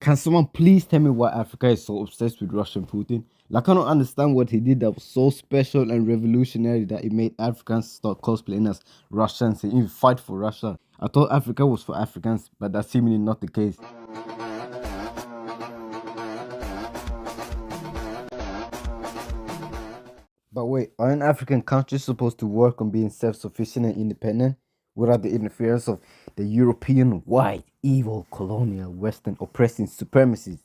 Can someone please tell me why Africa is so obsessed with Russian Putin? Like, I don't understand what he did that was so special and revolutionary that it made Africans start cosplaying as Russians and even fight for Russia. I thought Africa was for Africans, but that's seemingly not the case. But wait, aren't African countries supposed to work on being self-sufficient and independent without the interference of the European white, evil, colonial, Western oppressing supremacists?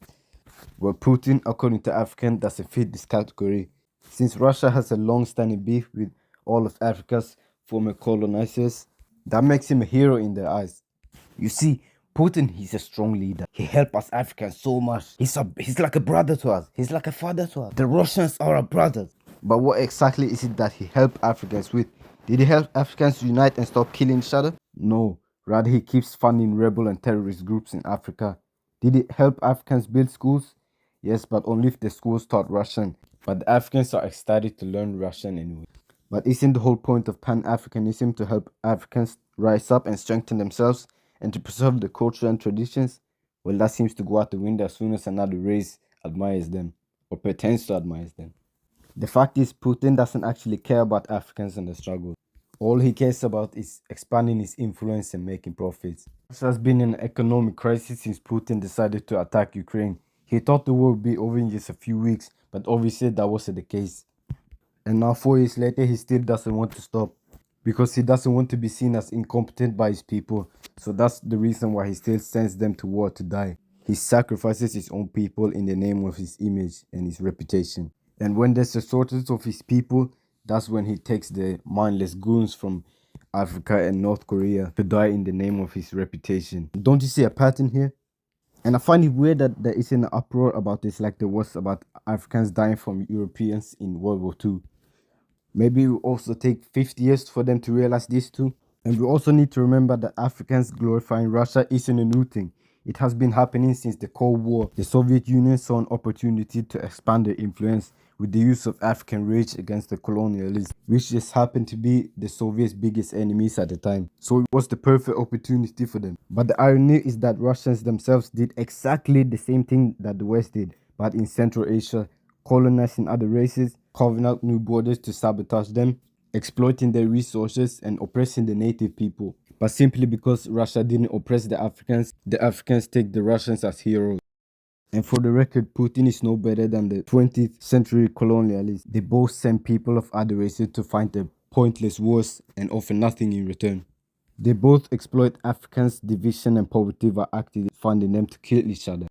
Well, Putin, according to African, doesn't fit this category. Since Russia has a long-standing beef with all of Africa's former colonizers, that makes him a hero in their eyes. You see, Putin, he's a strong leader. He helped us Africans so much. He's like a brother to us. He's like a father to us. The Russians are our brothers. But what exactly is it that he helped Africans with? Did he help Africans unite and stop killing each other? No. Rather, he keeps funding rebel and terrorist groups in Africa. Did it help Africans build schools? Yes, but only if the schools taught Russian. But the Africans are excited to learn Russian anyway. But isn't the whole point of Pan-Africanism to help Africans rise up and strengthen themselves and to preserve the culture and traditions? Well, that seems to go out the window as soon as another race admires them or pretends to admire them. The fact is, Putin doesn't actually care about Africans and the struggle. All he cares about is expanding his influence and making profits. Russia has been in an economic crisis since Putin decided to attack Ukraine. He thought the war would be over in just a few weeks, but obviously that wasn't the case. And now 4 years later, he still doesn't want to stop because he doesn't want to be seen as incompetent by his people. So that's the reason why he still sends them to war to die. He sacrifices his own people in the name of his image and his reputation. And when there's a shortage of his people, that's when he takes the mindless goons from Africa and North Korea to die in the name of his reputation. Don't you see a pattern here? And I find it weird that there isn't an uproar about this like there was about Africans dying from Europeans in World War II. Maybe it will also take 50 years for them to realize this too. And we also need to remember that Africans glorifying Russia isn't a new thing. It has been happening since the Cold War. The Soviet Union saw an opportunity to expand their influence with the use of African rage against the colonialists, which just happened to be the Soviets' biggest enemies at the time. So it was the perfect opportunity for them. But the irony is that Russians themselves did exactly the same thing that the West did, but in Central Asia, colonizing other races, carving out new borders to sabotage them, exploiting their resources and oppressing the native people. But simply because Russia didn't oppress the Africans take the Russians as heroes. And for the record, Putin is no better than the 20th century colonialists. They both send people of other races to fight their pointless wars and offer nothing in return. They both exploit Africans' division and poverty by actively funding them to kill each other.